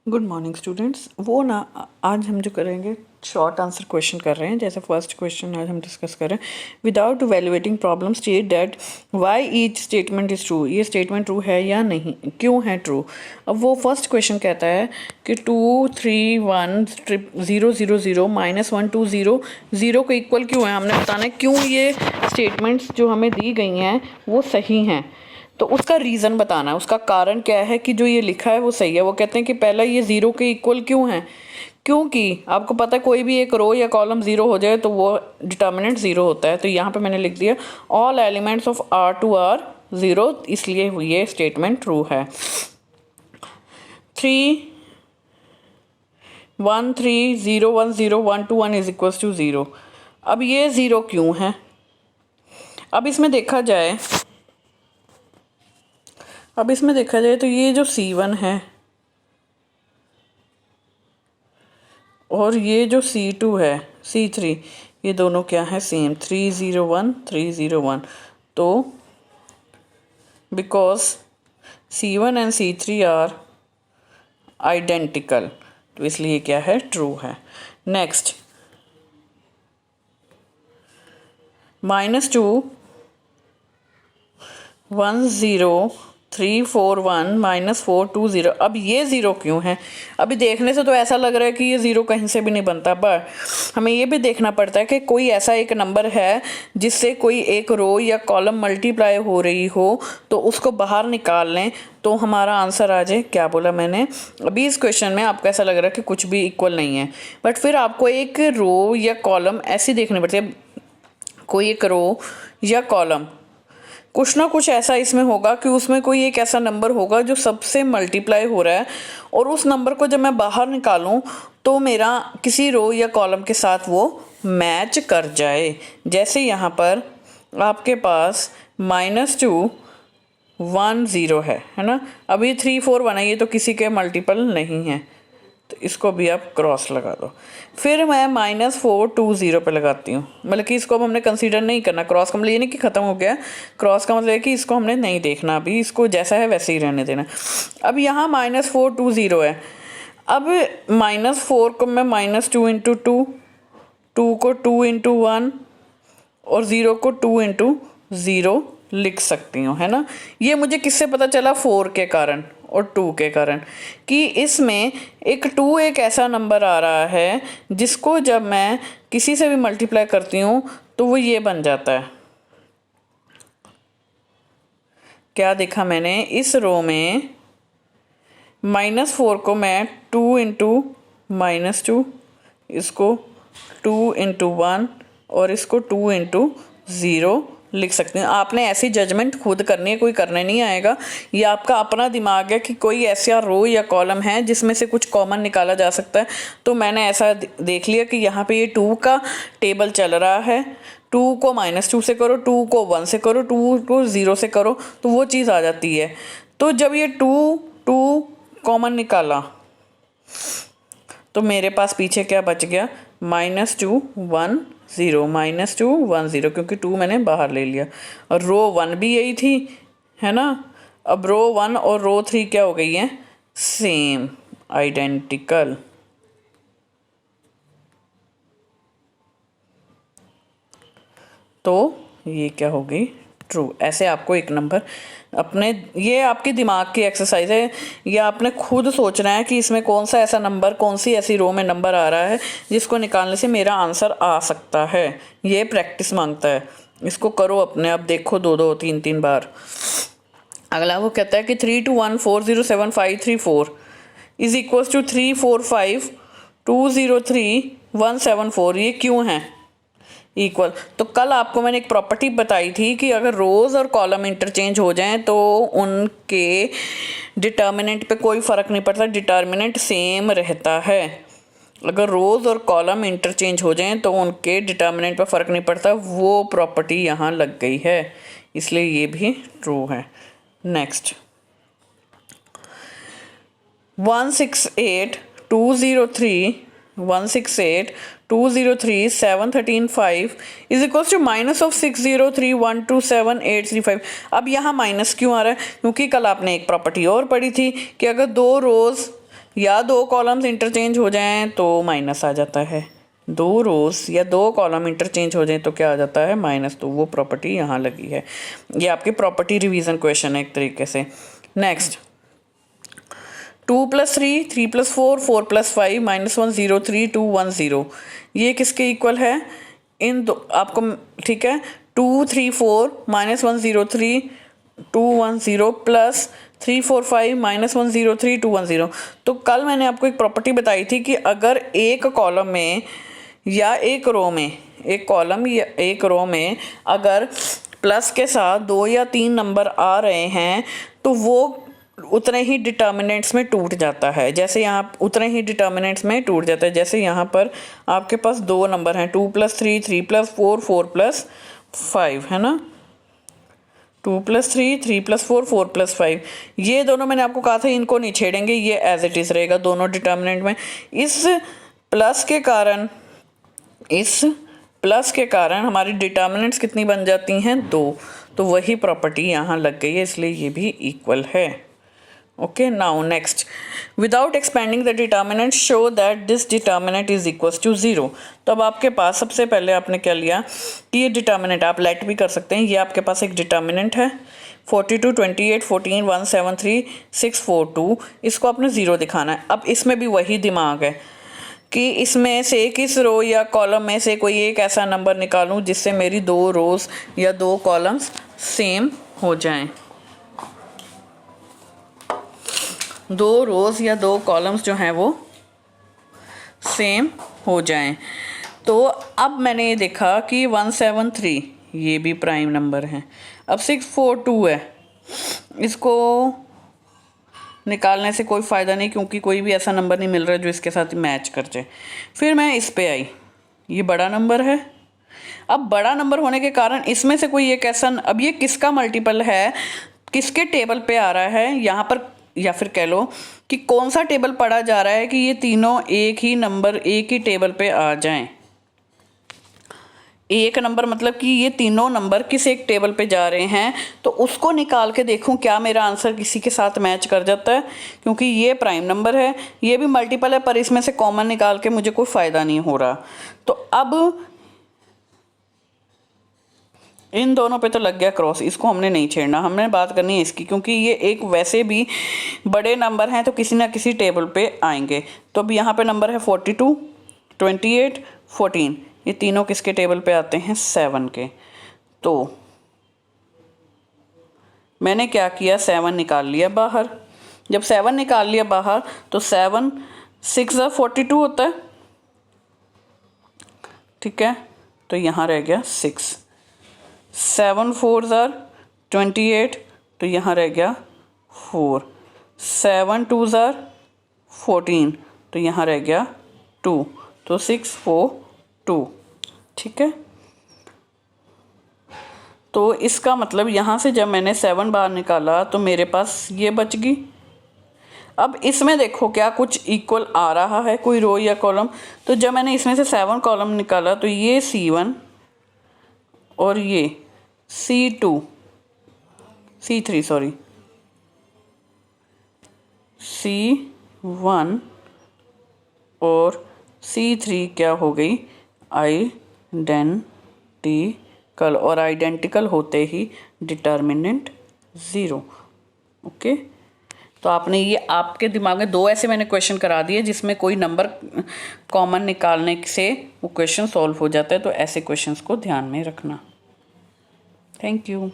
Good morning students. वो ना आज हम जो करेंगे शॉर्ट आंसर क्वेश्चन कर रहे हैं। जैसे फर्स्ट क्वेश्चन आज हम डिस्कस करें, without evaluating problem state that why each statement is true. ये स्टेटमेंट ट्रू है या नहीं, क्यों है ट्रू। अब वो फर्स्ट क्वेश्चन कहता है कि 2 3 1 0 0 0 -1 2 0 0 को इक्वल क्यों है। हमने बताना है क्यों ये स्टेटमेंट्स जो हमें दी गई हैं वो सही हैं। तो उसका रीज़न बताना है, उसका कारण क्या है कि जो ये लिखा है वो सही है। वो कहते हैं कि पहला ये ज़ीरो के इक्वल क्यों है, क्योंकि आपको पता है कोई भी एक रो या कॉलम ज़ीरो हो जाए तो वो डिटर्मिनेंट ज़ीरो होता है। तो यहाँ पे मैंने लिख दिया all elements of R2 are zero, इसलिए ये स्टेटमेंट ट्रू है। 3 1 3 0 1 0 1 2 1 इज इक्वल टू 0। अब ये ज़ीरो क्यों है। अब इसमें देखा जाए तो ये जो C1 है और ये जो C2 है C3, ये दोनों क्या है, सेम 3 0 1 3 0 1। तो because C1 and C3 are identical, तो इसलिए क्या है, ट्रू है। नेक्स्ट -2 1 0 3 4 1 -4 2 0। अब ये ज़ीरो क्यों है। अभी देखने से तो ऐसा लग रहा है कि ये ज़ीरो कहीं से भी नहीं बनता, पर हमें ये भी देखना पड़ता है कि कोई ऐसा एक नंबर है जिससे कोई एक रो या कॉलम मल्टीप्लाई हो रही हो तो उसको बाहर निकाल लें तो हमारा आंसर आ जाए। क्या बोला मैंने, अभी इस क्वेश्चन में आपको ऐसा लग रहा है कि कुछ भी इक्वल नहीं है, बट फिर आपको एक रो या कॉलम ऐसी देखनी पड़ती है। कोई एक रो या कॉलम कुछ ना कुछ ऐसा इसमें होगा कि उसमें कोई एक ऐसा नंबर होगा जो सबसे मल्टीप्लाई हो रहा है, और उस नंबर को जब मैं बाहर निकालूं तो मेरा किसी रो या कॉलम के साथ वो मैच कर जाए। जैसे यहाँ पर आपके पास -2 1 0 है ना। अभी 3 4 1 है, ये तो किसी के मल्टीपल नहीं है, तो इसको भी आप क्रॉस लगा दो। फिर मैं -4 2 0 पे लगाती हूँ, मतलब कि इसको अब हमने कंसीडर नहीं करना। क्रॉस का मतलब ये नहीं कि ख़त्म हो गया, क्रॉस का मतलब है कि इसको हमने नहीं देखना, अभी इसको जैसा है वैसे ही रहने देना। अब यहाँ -4 2 0 है। अब -4 को मैं -2 × 2, 2 को 2 × 1 और 0 को 2 × 0 लिख सकती हूँ, है ना। ये मुझे किससे पता चला, 4 के कारण और 2 के कारण, कि इसमें एक 2 एक ऐसा नंबर आ रहा है जिसको जब मैं किसी से भी मल्टीप्लाई करती हूँ तो वो ये बन जाता है। क्या देखा मैंने, इस रो में -4 को मैं 2 × -2, इसको 2 × 1 और इसको 2 × 0 लिख सकते हैं। आपने ऐसी जजमेंट खुद करनी है, कोई करने नहीं आएगा। ये आपका अपना दिमाग है कि कोई ऐसा रो या कॉलम है जिसमें से कुछ कॉमन निकाला जा सकता है। तो मैंने ऐसा देख लिया कि यहाँ पे ये 2 का टेबल चल रहा है, 2 को -2 से करो, 2 को 1 से करो, 2 को 0 से करो, तो वो चीज़ आ जाती है। तो जब ये 2 2 कॉमन निकाला तो मेरे पास पीछे क्या बच गया, -2 1 0 -2 1 0, क्योंकि 2 मैंने बाहर ले लिया। और रो 1 भी यही थी, है ना। अब रो 1 और रो 3 क्या हो गई है, सेम, आइडेंटिकल। तो ये क्या हो गई, ट्रू। ऐसे आपको एक नंबर अपने, ये आपके दिमाग की एक्सरसाइज है, ये आपने खुद सोचना है कि इसमें कौन सा ऐसा नंबर, कौन सी ऐसी रो में नंबर आ रहा है जिसको निकालने से मेरा आंसर आ सकता है। ये प्रैक्टिस मांगता है, इसको करो अपने, अब देखो 2 2 3 3 बार। अगला वो कहता है कि 3 2 1 4 0 7 5 3 4 इज इक्वल टू 3 4 5 2 0 3 1 7 4। ये क्यों है इक्वल। तो कल आपको मैंने एक प्रॉपर्टी बताई थी कि अगर रोज़ और कॉलम इंटरचेंज हो जाएं तो उनके डिटर्मिनेंट पे कोई फ़र्क नहीं पड़ता, डिटर्मिनेंट सेम रहता है। अगर रोज़ और कॉलम इंटरचेंज हो जाएं तो उनके डिटर्मिनेंट पे फ़र्क नहीं पड़ता, वो प्रॉपर्टी यहाँ लग गई है, इसलिए ये भी ट्रू है। Next 168 203 168 203 713 5 is equal to -603 127 835। अब यहाँ माइनस क्यों आ रहा है, क्योंकि कल आपने एक प्रॉपर्टी और पढ़ी थी कि अगर 2 रोज़ या दो कॉलम्स इंटरचेंज हो जाएं तो माइनस आ जाता है, दो रोज या दो कॉलम इंटरचेंज हो जाए तो क्या आ जाता है, माइनस। तो वो प्रॉपर्टी यहाँ लगी है। ये आपकी प्रॉपर्टी रिवीजन क्वेश्चन है एक तरीके से। नेक्स्ट, 2 + 3, 3 + 4, 4 + 5, -1 0 3 2 1 0, ये किसके इक्वल है, इन दो आपको, ठीक है। 2 3 4 -1 0 3 2 1 0 प्लस 3 4 5 -1 0 3 2 1 0। तो कल मैंने आपको एक प्रॉपर्टी बताई थी कि अगर एक कॉलम में या एक रो में, एक कॉलम या एक रो में अगर प्लस के साथ 2 या 3 नंबर आ रहे हैं तो वो उतने ही डिटर्मिनेंट्स में टूट जाता है। जैसे यहाँ उतने ही डिटर्मिनेंट्स में टूट जाता है। जैसे यहाँ पर आपके पास दो नंबर हैं, 2 + 3 3 + 4 4 + 5, है ना। 2 + 3 3 + 4 4 + 5, ये दोनों मैंने आपको कहा था इनको नहीं छेड़ेंगे, ये एज इट इज़ रहेगा दोनों डिटर्मिनेंट में। इस प्लस के कारण हमारी डिटर्मिनेंट्स कितनी बन जाती हैं, 2। तो वही प्रॉपर्टी यहाँ लग गई है, इसलिए ये भी इक्वल है। Okay, now next, without expanding the determinant show that this determinant is equals to 0। तो अब आपके पास सबसे पहले आपने क्या लिया कि ये डिटर्मिनेंट आप लेट भी कर सकते हैं। ये आपके पास एक डिटर्मिनेंट है 42 28 14 1 7 3 6 4 2, इसको आपने 0 दिखाना है। अब इसमें भी वही दिमाग है कि इसमें से किस रो या कॉलम में से कोई एक ऐसा नंबर निकालूं जिससे मेरी दो रोज या दो कॉलम्स सेम हो जाएं, दो रोज या दो कॉलम्स जो हैं वो सेम हो जाएं। तो अब मैंने ये देखा कि 173 ये भी प्राइम नंबर है। अब 642 है, इसको निकालने से कोई फ़ायदा नहीं क्योंकि कोई भी ऐसा नंबर नहीं मिल रहा जो इसके साथ मैच कर जाए। फिर मैं इस पे आई, ये बड़ा नंबर है। अब बड़ा नंबर होने के कारण इसमें से कोई एक ऐसा, अब ये किसका मल्टीपल है, किसके टेबल पे आ रहा है यहाँ पर, या फिर कह लो कि कौन सा टेबल पढ़ा जा रहा है कि ये तीनों एक ही नंबर एक ही टेबल पे आ जाएं। एक नंबर मतलब कि ये तीनों नंबर किस एक टेबल पे जा रहे हैं, तो उसको निकाल के देखूं क्या मेरा आंसर किसी के साथ मैच कर जाता है। क्योंकि ये प्राइम नंबर है, ये भी मल्टीपल है, पर इसमें से कॉमन निकाल के मुझे कोई फ़ायदा नहीं हो रहा। तो अब इन दोनों पे तो लग गया क्रॉस, इसको हमने नहीं छेड़ना, हमने बात करनी है इसकी, क्योंकि ये एक वैसे भी बड़े नंबर हैं तो किसी ना किसी टेबल पे आएंगे। तो अब यहाँ पे नंबर है 42 28 14, ये तीनों किसके टेबल पे आते हैं, 7 के। तो मैंने क्या किया, 7 निकाल लिया बाहर। जब 7 निकाल लिया बाहर तो 7 6 42 होता है, ठीक है। तो यहाँ रह गया 6, 7 4 28, तो यहाँ रह गया 4, 7 2 14, तो यहाँ रह गया 2, तो 6 4 2, ठीक है। तो इसका मतलब यहाँ से जब मैंने 7 बाहर निकाला तो मेरे पास ये बच गई। अब इसमें देखो क्या कुछ इक्वल आ रहा है, कोई रो या कॉलम। तो जब मैंने इसमें से 7 कॉलम निकाला तो ये C1 और ये C2 C3 सॉरी C1 और C3 क्या हो गई, आइडेंटिकल, और आइडेंटिकल होते ही डिटर्मिनेंट 0। ओके, तो आपने ये आपके दिमाग में दो ऐसे मैंने क्वेश्चन करा दिए जिसमें कोई नंबर कॉमन निकालने से वो क्वेश्चन सॉल्व हो जाता है। तो ऐसे क्वेश्चंस को ध्यान में रखना। Thank you.